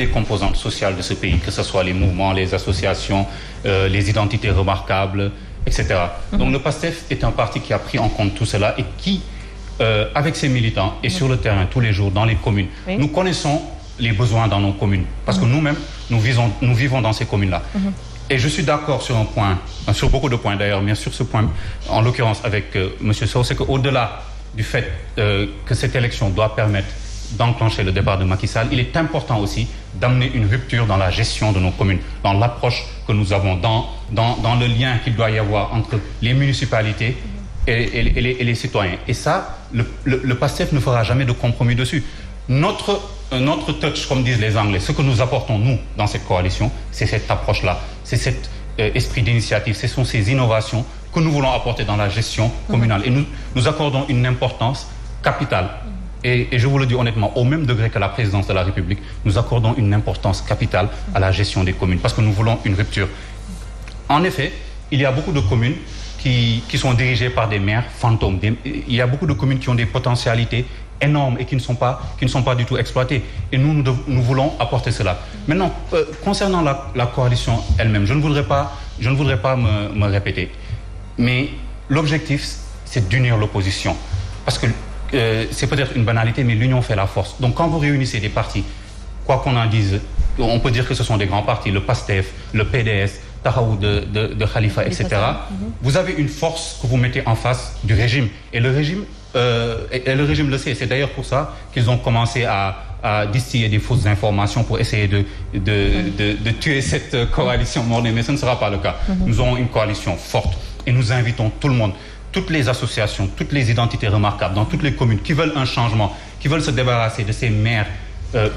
les composantes sociales de ce pays, que ce soit les mouvements, les associations, les identités remarquables, etc. Donc le PASTEF est un parti qui a pris en compte tout cela et qui, avec ses militants et sur le terrain tous les jours dans les communes, nous connaissons les besoins dans nos communes. Parce que nous-mêmes, nous vivons dans ces communes-là. Et je suis d'accord sur un point, sur beaucoup de points d'ailleurs, mais sur ce point, en l'occurrence avec M. Sow, c'est qu'au-delà du fait que cette élection doit permettre d'enclencher le départ de Macky Sall, il est important aussi d'amener une rupture dans la gestion de nos communes, dans l'approche que nous avons, dans le lien qu'il doit y avoir entre les municipalités et les citoyens. Et ça, le PASTEF ne fera jamais de compromis dessus. Notre touch, comme disent les Anglais, ce que nous apportons, nous, dans cette coalition, c'est cette approche-là, c'est cet esprit d'initiative, ce sont ces innovations que nous voulons apporter dans la gestion communale. Et nous accordons une importance capitale. Et je vous le dis honnêtement, au même degré que la présidence de la République, nous accordons une importance capitale à la gestion des communes, parce que nous voulons une rupture. En effet, il y a beaucoup de communes qui sont dirigées par des maires fantômes. Il y a beaucoup de communes qui ont des potentialités énormes et qui ne sont pas du tout exploitées. Et nous voulons apporter cela. Maintenant, concernant la coalition elle-même, je ne voudrais pas me répéter. Mais l'objectif, c'est d'unir l'opposition. Parce que c'est peut-être une banalité, mais l'union fait la force. Donc quand vous réunissez des partis, quoi qu'on en dise, on peut dire que ce sont des grands partis, le PASTEF, le PDS, Tahaou de Khalifa, etc. Vous avez une force que vous mettez en face du régime. Et le régime le sait. C'est d'ailleurs pour ça qu'ils ont commencé à distiller des fausses informations pour essayer de tuer cette coalition mordée. Mais ce ne sera pas le cas. Nous aurons une coalition forte et nous invitons tout le monde, toutes les associations, toutes les identités remarquables dans toutes les communes qui veulent un changement, qui veulent se débarrasser de ces maires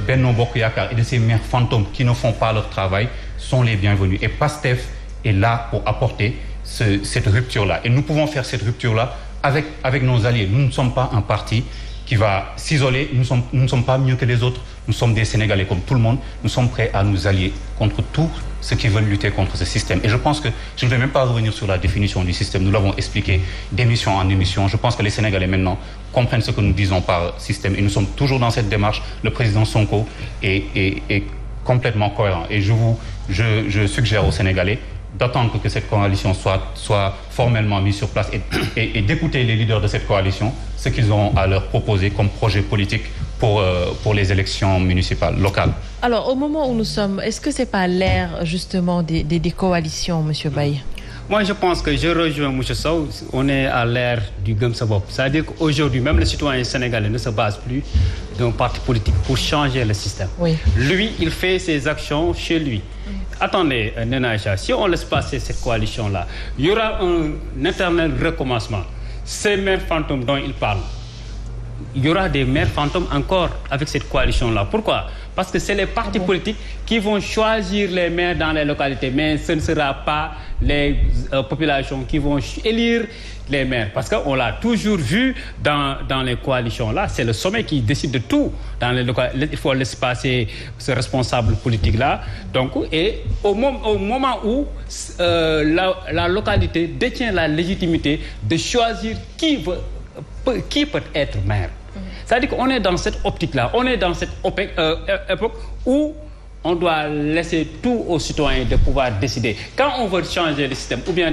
Benno Bokk Yakaar et de ces maires fantômes qui ne font pas leur travail, sont les bienvenus. Et PASTEF est là pour apporter cette rupture-là. Et nous pouvons faire cette rupture-là avec nos alliés. Nous ne sommes pas un parti qui va s'isoler. Nous ne sommes pas mieux que les autres. Nous sommes des Sénégalais comme tout le monde. Nous sommes prêts à nous allier contre tous ceux qui veulent lutter contre ce système. Et je pense que je ne vais même pas revenir sur la définition du système. Nous l'avons expliqué d'émission en émission. Je pense que les Sénégalais maintenant comprennent ce que nous disons par système. Et nous sommes toujours dans cette démarche. Le président Sonko est complètement cohérent. Et je suggère aux Sénégalais d'attendre que cette coalition soit formellement mise sur place et d'écouter les leaders de cette coalition, ce qu'ils auront à leur proposer comme projet politique pour les élections municipales, locales. Alors, au moment où nous sommes, est-ce que ce n'est pas l'ère justement des coalitions, M. Baye? Moi, je pense que je rejoins M. Sow. On est à l'ère du Gëm Sa Bopp. C'est-à-dire qu'aujourd'hui, même le citoyen sénégalais ne se base plus d'un parti politique pour changer le système. Oui. Lui, il fait ses actions chez lui. Attendez, Nena Aïcha, si on laisse passer cette coalition-là, il y aura un éternel recommencement. Ces maires fantômes dont il parle, il y aura des maires fantômes encore avec cette coalition-là. Pourquoi? Parce que c'est les partis politiques qui vont choisir les maires dans les localités, mais ce ne sera pas les populations qui vont élire les maires. Parce qu'on l'a toujours vu dans les coalitions-là, c'est le sommet qui décide de tout. Dans les localités, il faut laisser passer ce responsable politique-là. Donc, et au moment où la localité détient la légitimité de choisir qui peut être maire. C'est-à-dire qu'on est dans cette optique-là, on est dans cette époque où on doit laisser tout aux citoyens de pouvoir décider. Quand on veut changer le système ou bien